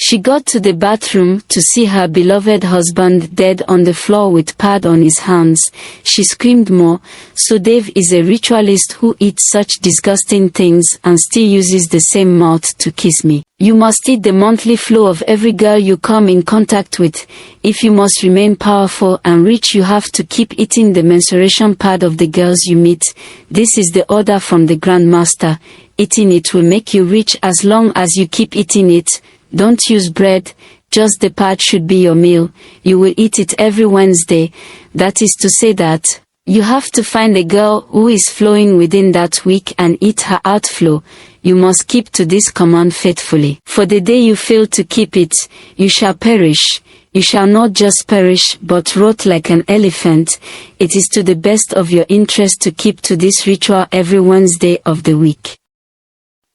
She got to the bathroom to see her beloved husband dead on the floor with pad on his hands. She screamed more. So Dave is a ritualist who eats such disgusting things and still uses the same mouth to kiss me. You must eat the monthly flow of every girl you come in contact with. If you must remain powerful and rich, you have to keep eating the menstruation pad of the girls you meet. This is the order from the Grandmaster. Eating it will make you rich as long as you keep eating it. Don't use bread, just the pad should be your meal. You will eat it every Wednesday. That is to say that you have to find a girl who is flowing within that week and eat her outflow. You must keep to this command faithfully. For the day you fail to keep it, you shall perish. You shall not just perish, but rot like an elephant. It is to the best of your interest to keep to this ritual every Wednesday of the week.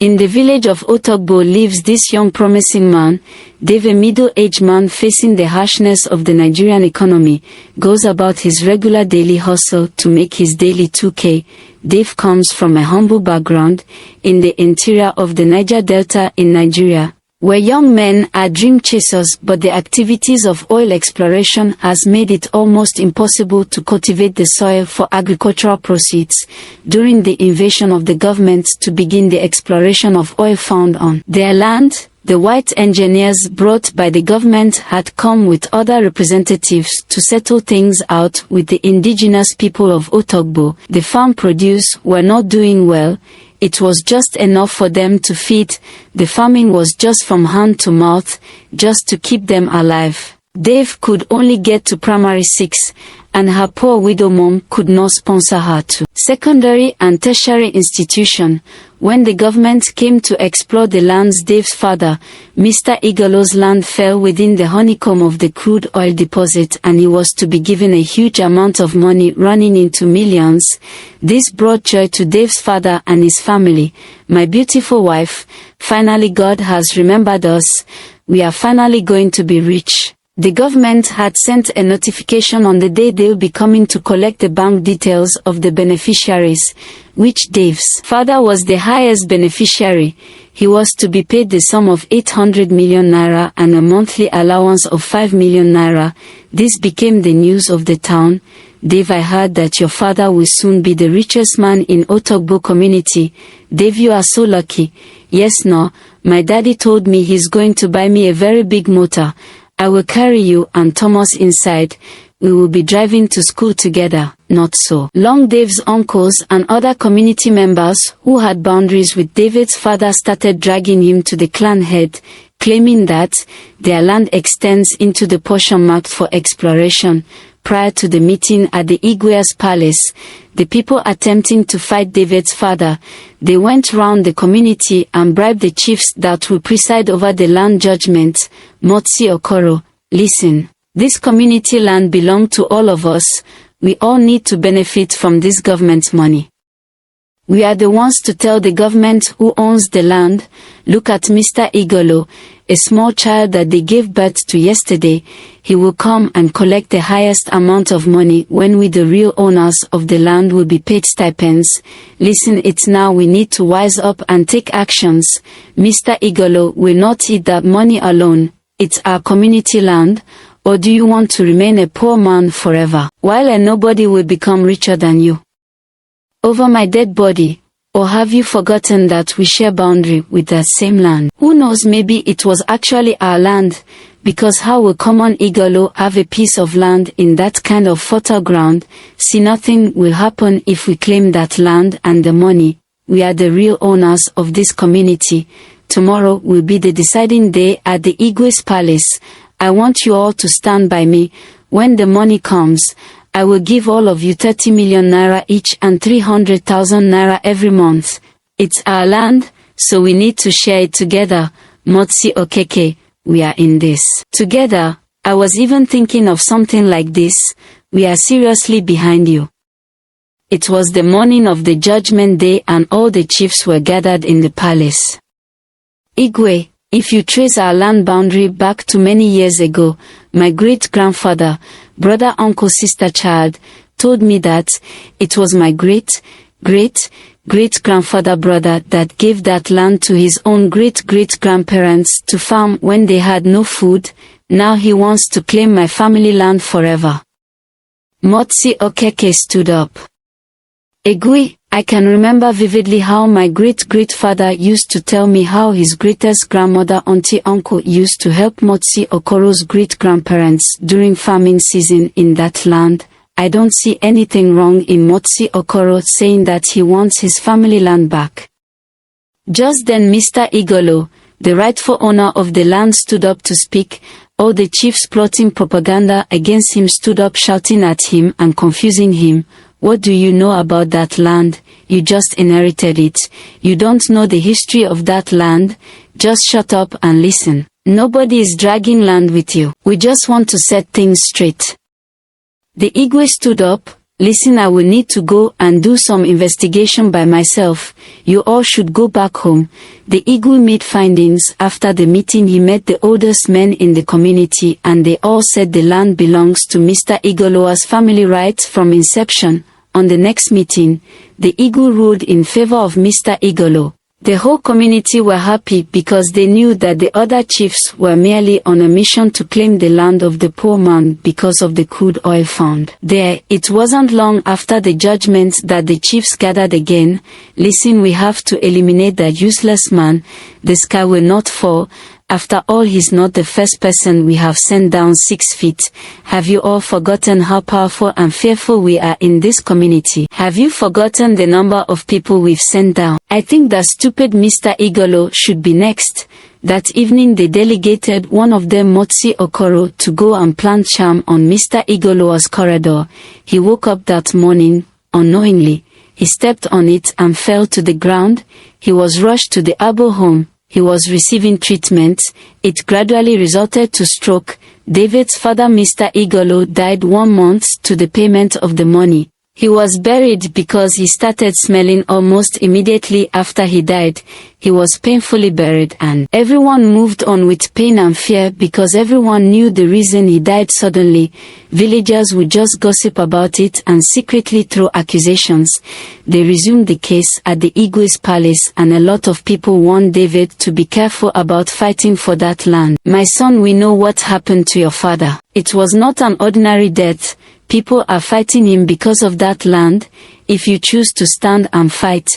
In the village of Otogbo lives this young promising man. Dave, a middle-aged man facing the harshness of the Nigerian economy, goes about his regular daily hustle to make his daily 2K. Dave comes from a humble background in the interior of the Niger Delta in Nigeria, where young men are dream chasers, but the activities of oil exploration has made it almost impossible to cultivate the soil for agricultural proceeds. During the invasion of the government to begin the exploration of oil found on their land, the white engineers brought by the government had come with other representatives to settle things out with the indigenous people of Otogbo. The farm produce were not doing well. It was just enough for them to feed. The farming was just from hand to mouth, just to keep them alive. Dave could only get to primary 6, and her poor widow mom could not sponsor her to secondary and tertiary institution. When the government came to explore the lands, Dave's father, Mr. Igalo's land fell within the honeycomb of the crude oil deposit, and he was to be given a huge amount of money running into millions. This brought joy to Dave's father and his family. My beautiful wife, finally God has remembered us. We are finally going to be rich. The government had sent a notification on the day they'll be coming to collect the bank details of the beneficiaries, which Dave's father was the highest beneficiary. He was to be paid the sum of 800 million naira and a monthly allowance of 5 million naira. This became the news of the town. Dave, I heard that your father will soon be the richest man in Otogbo community. Dave, you are so lucky. Yes, no, my daddy told me he's going to buy me a very big motor. I will carry you and Thomas inside. We will be driving to school together. Not so. Long Dave's uncles and other community members who had boundaries with David's father started dragging him to the clan head, claiming that their land extends into the portion marked for exploration. Prior to the meeting at the Igwe's palace, the people attempting to fight David's father, they went round the community and bribed the chiefs that will preside over the land judgment. Motsi Okoro, listen, this community land belongs to all of us. We all need to benefit from this government money. We are the ones to tell the government who owns the land. Look at Mr. Igolo, a small child that they gave birth to yesterday. He will come and collect the highest amount of money when we, the real owners of the land, will be paid stipends. Listen, it's now we need to wise up and take actions. Mr. Igolo will not eat that money alone. It's our community land. Or do you want to remain a poor man forever, while a nobody will become richer than you? Over my dead body, or have you forgotten that we share boundary with that same land? Who knows, maybe it was actually our land, because how will common Igalo have a piece of land in that kind of fertile ground? See, nothing will happen if we claim that land and the money. We are the real owners of this community. Tomorrow will be the deciding day at the Igwe's palace. I want you all to stand by me. When the money comes, I will give all of you 30 million naira each and 300,000 naira every month. It's our land, so we need to share it together. Motsi Okeke, we are in this together. I was even thinking of something like this. We are seriously behind you. It was the morning of the judgment day and all the chiefs were gathered in the palace. Igwe, if you trace our land boundary back to many years ago, my great-grandfather, brother, uncle, sister, child, told me that it was my great great-grandfather brother that gave that land to his own great-great-grandparents to farm when they had no food. Now he wants to claim my family land forever. Motsi Okeke stood up. Egui, I can remember vividly how my great-great-father used to tell me how his greatest grandmother auntie uncle used to help Motsi Okoro's great-grandparents during farming season in that land. I don't see anything wrong in Motsi Okoro saying that he wants his family land back. Just then Mr. Igolo, the rightful owner of the land, stood up to speak. All the chiefs plotting propaganda against him stood up shouting at him and confusing him. What do you know about that land? You just inherited it. You don't know the history of that land. Just shut up and listen. Nobody is dragging land with you. We just want to set things straight. The Igwe stood up. Listen, I will need to go and do some investigation by myself. You all should go back home. The Igwe made findings. After the meeting he met the oldest men in the community and they all said the land belongs to Mr. Igolo's family right from inception. On the next meeting, the Igwe ruled in favor of Mr. Igolo. The whole community were happy because they knew that the other chiefs were merely on a mission to claim the land of the poor man because of the crude oil found there. It wasn't long after the judgment that the chiefs gathered again. Listen, we have to eliminate that useless man. The sky will not fall. After all, he's not the first person we have sent down 6 feet. Have you all forgotten how powerful and fearful we are in this community? Have you forgotten the number of people we've sent down? I think that stupid Mr. Igolo should be next. That evening they delegated one of them, Motsi Okoro, to go and plant charm on Mr. Igolo's corridor. He woke up that morning, unknowingly. He stepped on it and fell to the ground. He was rushed to the Abo home. He was receiving treatment. It gradually resulted to stroke. David's father, Mr. Igolo, died 1 month to the payment of the money. He was buried because he started smelling almost immediately after he died. He was painfully buried and everyone moved on with pain and fear because everyone knew the reason he died suddenly. Villagers would just gossip about it and secretly throw accusations. They resumed the case at the Igwe's palace and a lot of people warned David to be careful about fighting for that land. My son, we know what happened to your father. It was not an ordinary death. People are fighting him because of that land. If you choose to stand and fight,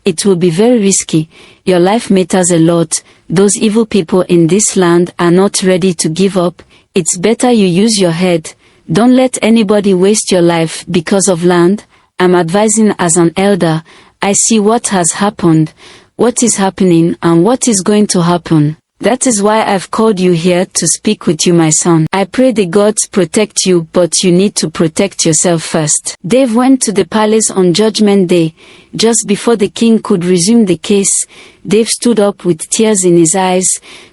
it will be very risky. Your life matters a lot. Those evil people in this land are not ready to give up. It's better you use your head. Don't let anybody waste your life because of land. I'm advising as an elder. I see what has happened, what is happening, and what is going to happen. That is why I've called you here to speak with you, my son. I pray the gods protect you, but you need to protect yourself first. Dave went to the palace on Judgment Day. Just before the king could resume the case, Dave stood up with tears in his eyes.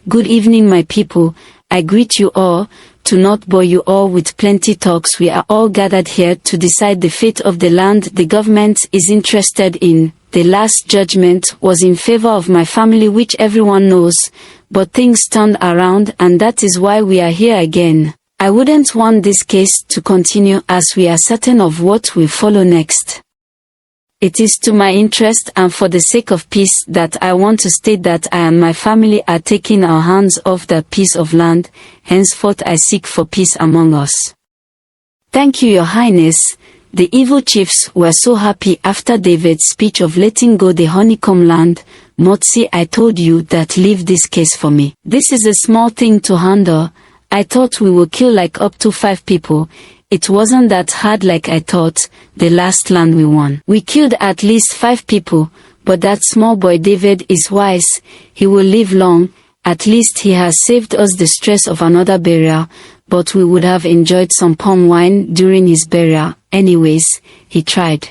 Good evening, my people. I greet you all. To not bore you all with plenty talks, we are all gathered here to decide the fate of the land the government is interested in. The last judgment was in favor of my family, which everyone knows, but things turned around and that is why we are here again. I wouldn't want this case to continue as we are certain of what will follow next. It is to my interest and for the sake of peace that I want to state that I and my family are taking our hands off that piece of land. Henceforth I seek for peace among us. Thank you, Your Highness. The evil chiefs were so happy after David's speech of letting go the honeycomb land. Motsi, I told you that leave this case for me. This is a small thing to handle. I thought we would kill like up to 5 people. It wasn't that hard like I thought. The last land we won, we killed at least 5 people, but that small boy David is wise. He will live long. At least he has saved us the stress of another burial, but we would have enjoyed some palm wine during his burial. Anyways, he tried.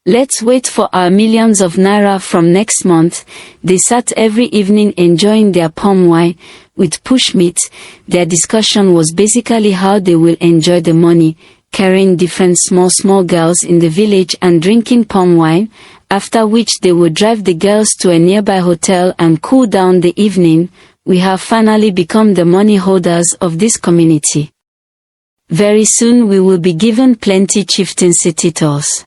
Let's wait for our millions of naira from next month. They sat every evening enjoying their palm wine with push meat. Their discussion was basically how they will enjoy the money, carrying different small girls in the village and drinking palm wine, after which they would drive the girls to a nearby hotel and cool down the evening. We have finally become the money holders of this community. Very soon we will be given plenty chieftaincy titles.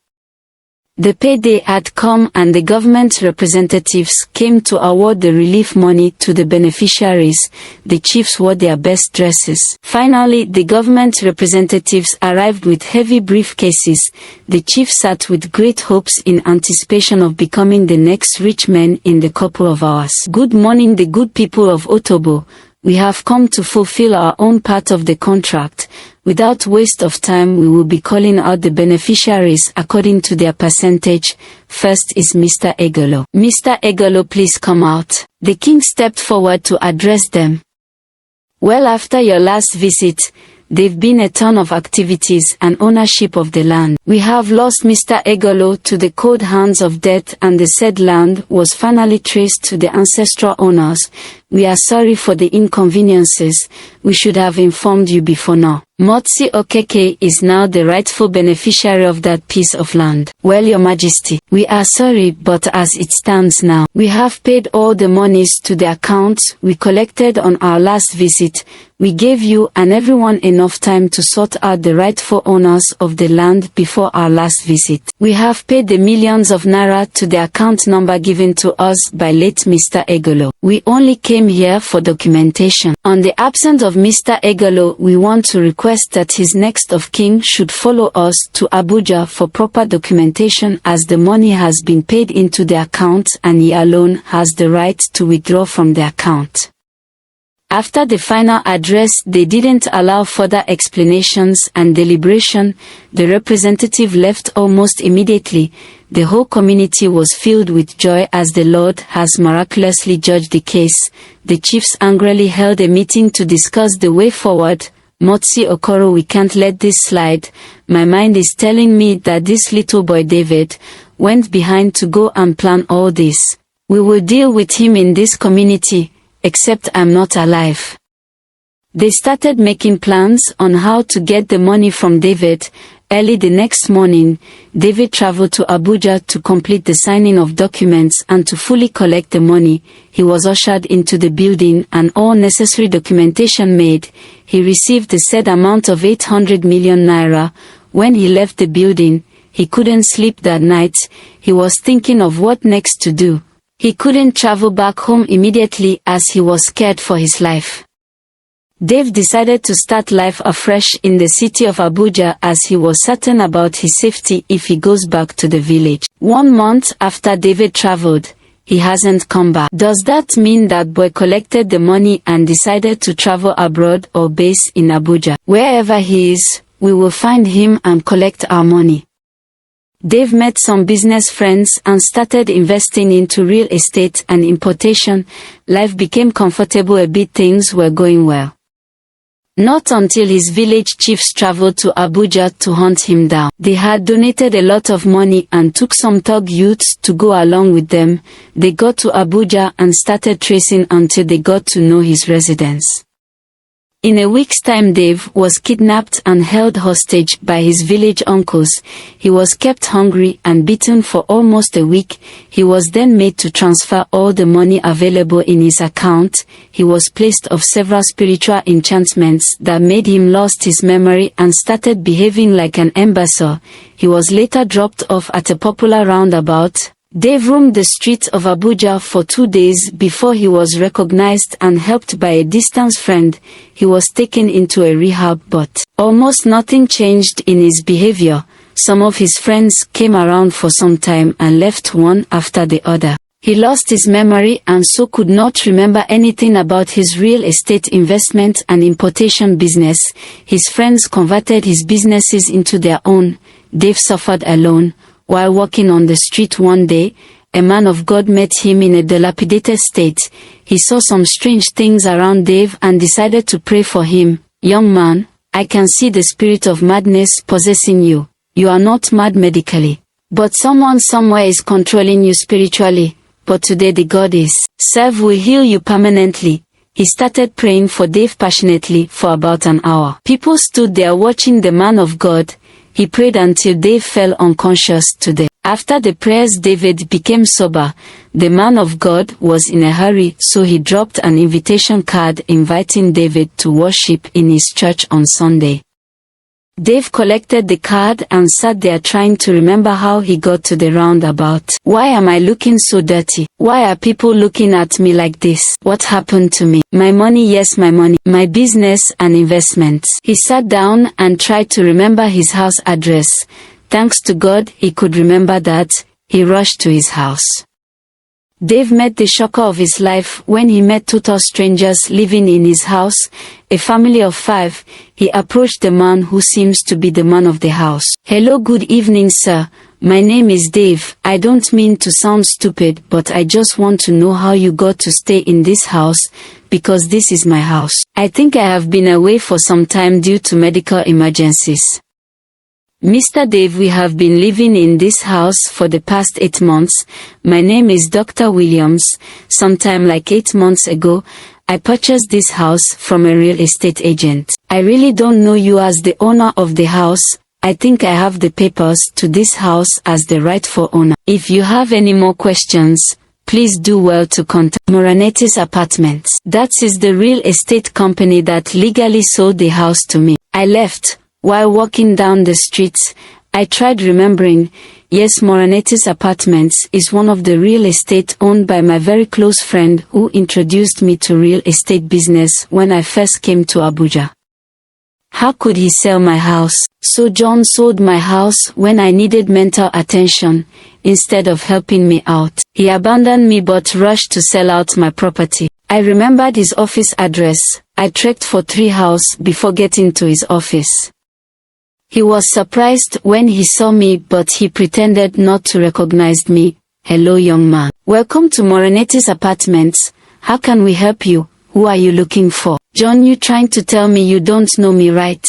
The payday had come and the government representatives came to award the relief money to the beneficiaries. The chiefs wore their best dresses. Finally, the government representatives arrived with heavy briefcases. The chief sat with great hopes in anticipation of becoming the next rich man in the couple of hours. Good morning, the good people of Otobo. We have come to fulfill our own part of the contract. Without waste of time, we will be calling out the beneficiaries according to their percentage. First is Mr. Egolo. Mr. Egolo, please come out. The king stepped forward to address them. Well, after your last visit, there've been a ton of activities and ownership of the land. We have lost Mr. Egolo to the cold hands of death, and the said land was finally traced to the ancestral owners. We are sorry for the inconveniences. We should have informed you before now. Motsi Okeke is now the rightful beneficiary of that piece of land. Well, your majesty, we are sorry, but as it stands now, we have paid all the monies to the accounts we collected on our last visit. We gave you and everyone enough time to sort out the rightful owners of the land before our last visit. We have paid the millions of naira to the account number given to us by late Mr. Egolo. We only came here for documentation. On the absence of Mr. Egolo, we want to request that his next of kin should follow us to Abuja for proper documentation, as the money has been paid into the account and he alone has the right to withdraw from the account. After the final address, they didn't allow further explanations and deliberation. The representative left almost immediately. The whole community was filled with joy as the Lord has miraculously judged the case. The chiefs angrily held a meeting to discuss the way forward. Motsi Okoro, we can't let this slide. My mind is telling me that this little boy David went behind to go and plan all this. We will deal with him in this community, except I'm not alive. They started making plans on how to get the money from David. Early the next morning, David traveled to Abuja to complete the signing of documents and to fully collect the money. He was ushered into the building and all necessary documentation made. He received the said amount of 800 million naira. When he left the building, he couldn't sleep that night. He was thinking of what next to do. He couldn't travel back home immediately as he was scared for his life. Dave decided to start life afresh in the city of Abuja, as he was certain about his safety if he goes back to the village. 1 month after David traveled, he hasn't come back. Does that mean that boy collected the money and decided to travel abroad or base in Abuja? Wherever he is, we will find him and collect our money. Dave met some business friends and started investing into real estate and importation. Life became comfortable a bit, things were going well. Not until his village chiefs traveled to Abuja to hunt him down. They had donated a lot of money and took some thug youths to go along with them. They got to Abuja and started tracing until they got to know his residence. In a week's time, Dave was kidnapped and held hostage by his village uncles. He was kept hungry and beaten for almost a week. He was then made to transfer all the money available in his account. He was placed of several spiritual enchantments that made him lost his memory and started behaving like an imbecile. He was later dropped off at a popular roundabout. Dave roamed the streets of Abuja for 2 days before he was recognized and helped by a distant friend. He was taken into a rehab, but almost nothing changed in his behavior. Some of his friends came around for some time and left one after the other. He lost his memory and so could not remember anything about his real estate investment and importation business. His friends converted his businesses into their own. Dave suffered alone. While walking on the street one day, a man of God met him in a dilapidated state. He saw some strange things around Dave and decided to pray for him. Young man, I can see the spirit of madness possessing you. You are not mad medically, but someone somewhere is controlling you spiritually. But today the God is serve will heal you permanently. He started praying for Dave passionately for about an hour. People stood there watching the man of God. He prayed until Dave fell unconscious to death. After the prayers, David became sober. The man of God was in a hurry, so he dropped an invitation card inviting David to worship in his church on Sunday. Dave collected the card and sat there trying to remember how he got to the roundabout. Why am I looking so dirty? Why are people looking at me like this? What happened to me? My money, yes, my money. My business and investments. He sat down and tried to remember his house address. Thanks to God, he could remember that. He rushed to his house. Dave met the shocker of his life when he met total strangers living in his house, a family of 5. He approached the man who seems to be the man of the house. "Hello, good evening, sir. My name is Dave. I don't mean to sound stupid, but I just want to know how you got to stay in this house, because this is my house. I think I have been away for some time due to medical emergencies." "Mr. Dave, we have been living in this house for the past 8 months. My name is Dr. Williams. Sometime like 8 months ago, I purchased this house from a real estate agent. I really don't know you as the owner of the house. I think I have the papers to this house as the rightful owner. If you have any more questions, please do well to contact Moranetis Apartments. That is the real estate company that legally sold the house to me." I left. While walking down the streets, I tried remembering. Yes, Moranetis Apartments is one of the real estate owned by my very close friend who introduced me to real estate business when I first came to Abuja. How could he sell my house? So John sold my house when I needed mental attention, instead of helping me out. He abandoned me but rushed to sell out my property. I remembered his office address. I trekked for 3 hours before getting to his office. He was surprised when he saw me, but he pretended not to recognize me. "Hello, young man. Welcome to Moranetis Apartments. How can we help you? Who are you looking for?" "John, you trying to tell me you don't know me, right?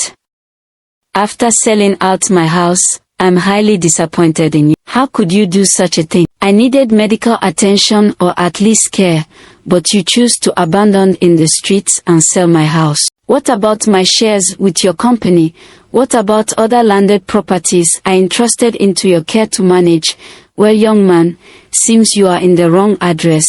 After selling out my house, I'm highly disappointed in you. How could you do such a thing? I needed medical attention or at least care, but you choose to abandon in the streets and sell my house. What about my shares with your company? What about other landed properties I entrusted into your care to manage?" "Well, young man, seems you are in the wrong address.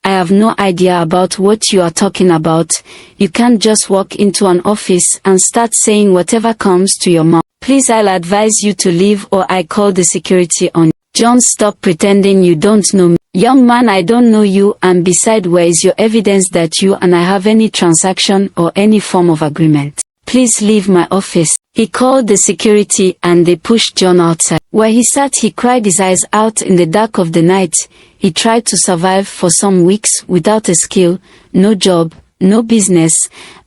I have no idea about what you are talking about. You can't just walk into an office and start saying whatever comes to your mouth. Please, I'll advise you to leave or I call the security on you." "John, stop pretending you don't know me." "Young man, I don't know you, and beside, where is your evidence that you and I have any transaction or any form of agreement? Please leave my office." He called the security and they pushed John outside. Where he sat, he cried his eyes out in the dark of the night. He tried to survive for some weeks without a skill, no job, no business,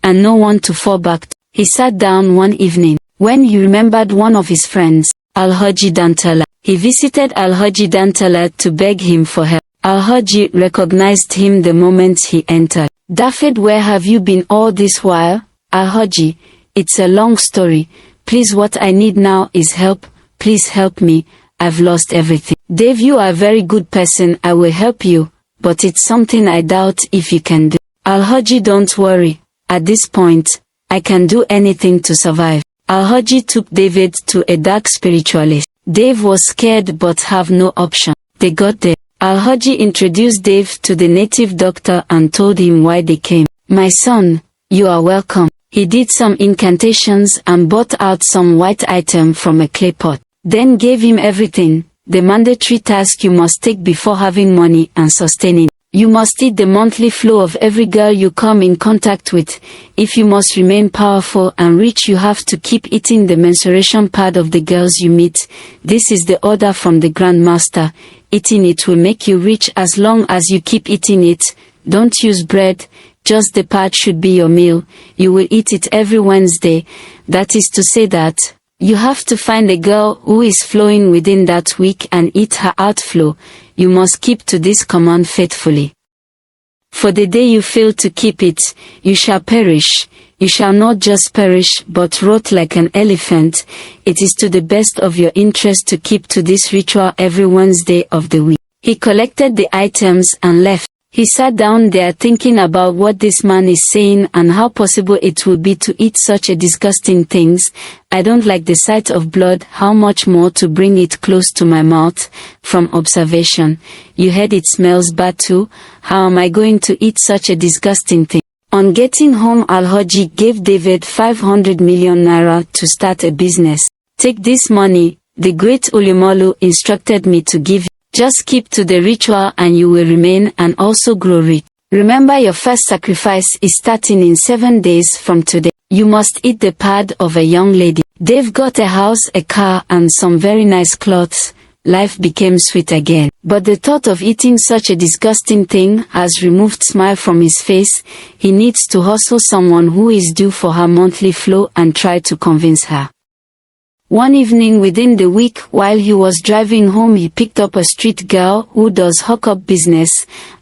and no one to fall back to. He sat down one evening, when he remembered one of his friends, Alhaji Dantala. He visited Alhaji Dantala to beg him for help. Alhaji recognized him the moment he entered. "Dafed, where have you been all this while?" "Alhaji, it's a long story. Please, what I need now is help. Please help me. I've lost everything." "Dave, you are a very good person. I will help you, but it's something I doubt if you can do." "Alhaji, don't worry. At this point, I can do anything to survive." Alhaji took David to a dark spiritualist. Dave was scared but have no option. They got there. Alhaji introduced Dave to the native doctor and told him why they came. "My son, you are welcome." He did some incantations and brought out some white item from a clay pot. Then gave him everything, the mandatory task you must take before having money and sustaining. You must eat the monthly flow of every girl you come in contact with. If you must remain powerful and rich, you have to keep eating the menstruation pad of the girls you meet. This is the order from the Grand Master. Eating it will make you rich as long as you keep eating it. Don't use bread, just the pad should be your meal. You will eat it every Wednesday. That is to say that you have to find a girl who is flowing within that week and eat her outflow. You must keep to this command faithfully. For the day you fail to keep it, you shall perish. You shall not just perish, but rot like an elephant. It is to the best of your interest to keep to this ritual every Wednesday of the week. He collected the items and left. He sat down there thinking about what this man is saying and how possible it would be to eat such a disgusting things. I don't like the sight of blood, how much more to bring it close to my mouth. From observation, you heard it smells bad too. How am I going to eat such a disgusting thing? On getting home, Alhaji gave David 500 million naira to start a business. Take this money, the great Ulumolu instructed me to give you. Just keep to the ritual and you will remain and also grow rich. Remember, your first sacrifice is starting in 7 days from today. You must eat the pad of a young lady. Dave got a house, a car, and some very nice clothes. Life became sweet again. But the thought of eating such a disgusting thing has removed smile from his face. He needs to hustle someone who is due for her monthly flow and try to convince her. One evening within the week, while he was driving home, he picked up a street girl who does hookup business.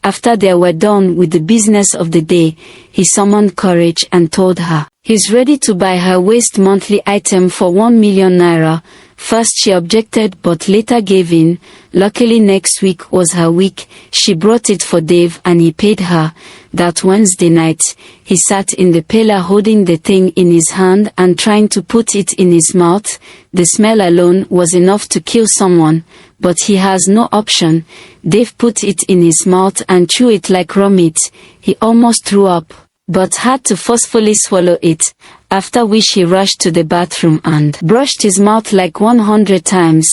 After they were done with the business of the day, he summoned courage and told her he's ready to buy her waste monthly item for 1 million naira. First she objected but later gave in. Luckily next week was her week. She brought it for Dave and he paid her. That Wednesday night, he sat in the parlor holding the thing in his hand and trying to put it in his mouth. The smell alone was enough to kill someone, but he has no option. Dave put it in his mouth and chewed it like raw meat. He almost threw up, but had to forcefully swallow it, after which he rushed to the bathroom and brushed his mouth like 100 times.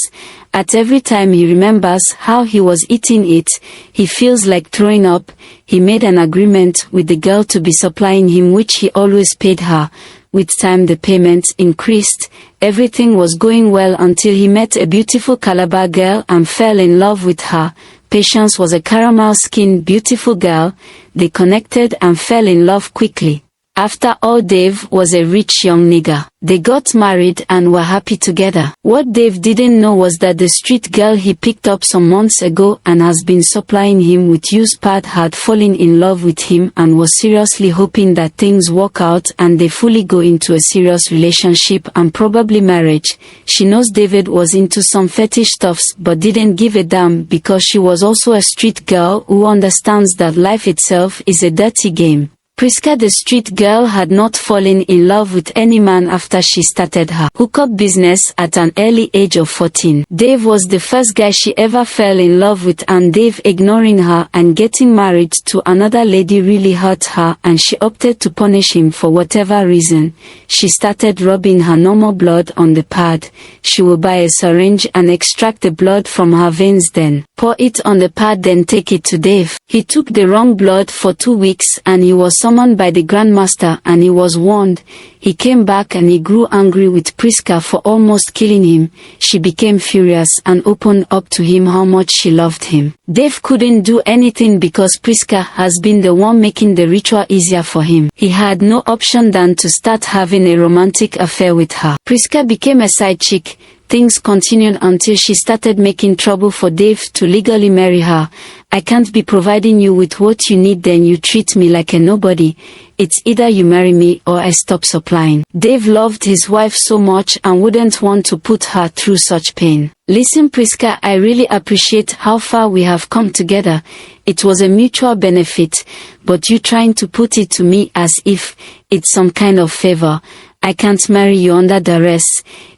At every time he remembers how he was eating it, he feels like throwing up. He made an agreement with the girl to be supplying him, which he always paid her. With time the payments increased. Everything was going well until he met a beautiful Calabar girl and fell in love with her. Patience was a caramel-skinned beautiful girl. They connected and fell in love quickly. After all, Dave was a rich young nigger. They got married and were happy together. What Dave didn't know was that the street girl he picked up some months ago and has been supplying him with used pad had fallen in love with him and was seriously hoping that things work out and they fully go into a serious relationship and probably marriage. She knows David was into some fetish stuffs but didn't give a damn because she was also a street girl who understands that life itself is a dirty game. Priska, the street girl, had not fallen in love with any man after she started her hookup business at an early age of 14. Dave was the first guy she ever fell in love with, and Dave ignoring her and getting married to another lady really hurt her, and she opted to punish him for whatever reason. She started rubbing her normal blood on the pad. She would buy a syringe and extract the blood from her veins, then pour it on the pad, then take it to Dave. He took the wrong blood for 2 weeks and he was summoned by the grandmaster and he was warned. He came back and he grew angry with Priska for almost killing him. She became furious and opened up to him how much she loved him. Dave couldn't do anything because Priska has been the one making the ritual easier for him. He had no option than to start having a romantic affair with her. Priska became a side chick. Things continued until she started making trouble for Dave to legally marry her. I can't be providing you with what you need, then you treat me like a nobody. It's either you marry me or I stop supplying. Dave loved his wife so much and wouldn't want to put her through such pain. Listen, Priska, I really appreciate how far we have come together. It was a mutual benefit, but you trying to put it to me as if it's some kind of favor. I can't marry you under duress.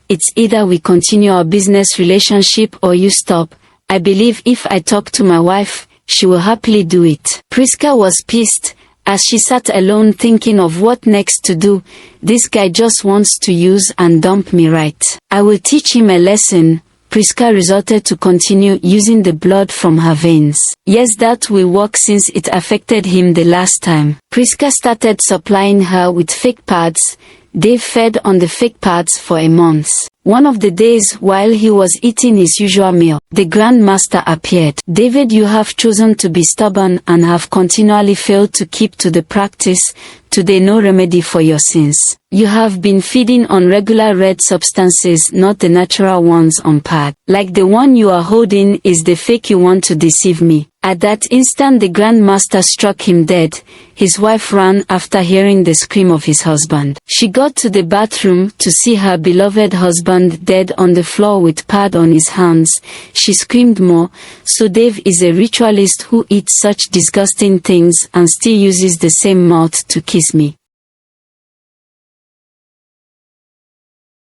It's either we continue our business relationship or you stop. I believe if I talk to my wife, she will happily do it. Priska was pissed as she sat alone thinking of what next to do. This guy just wants to use and dump me, right? I will teach him a lesson. Priska resorted to continue using the blood from her veins. Yes, that will work since it affected him the last time. Priska started supplying her with fake pads. Dave fed on the fake pads for a month. One of the days, while he was eating his usual meal, the Grandmaster appeared. David, you have chosen to be stubborn and have continually failed to keep to the practice. Today no remedy for your sins. You have been feeding on regular red substances, not the natural ones on pad. Like the one you are holding is the fake you want to deceive me. At that instant the Grandmaster struck him dead. His wife ran after hearing the scream of his husband. She got to the bathroom to see her beloved husband dead on the floor with pad on his hands. She screamed more. So Dave is a ritualist who eats such disgusting things and still uses the same mouth to kiss me.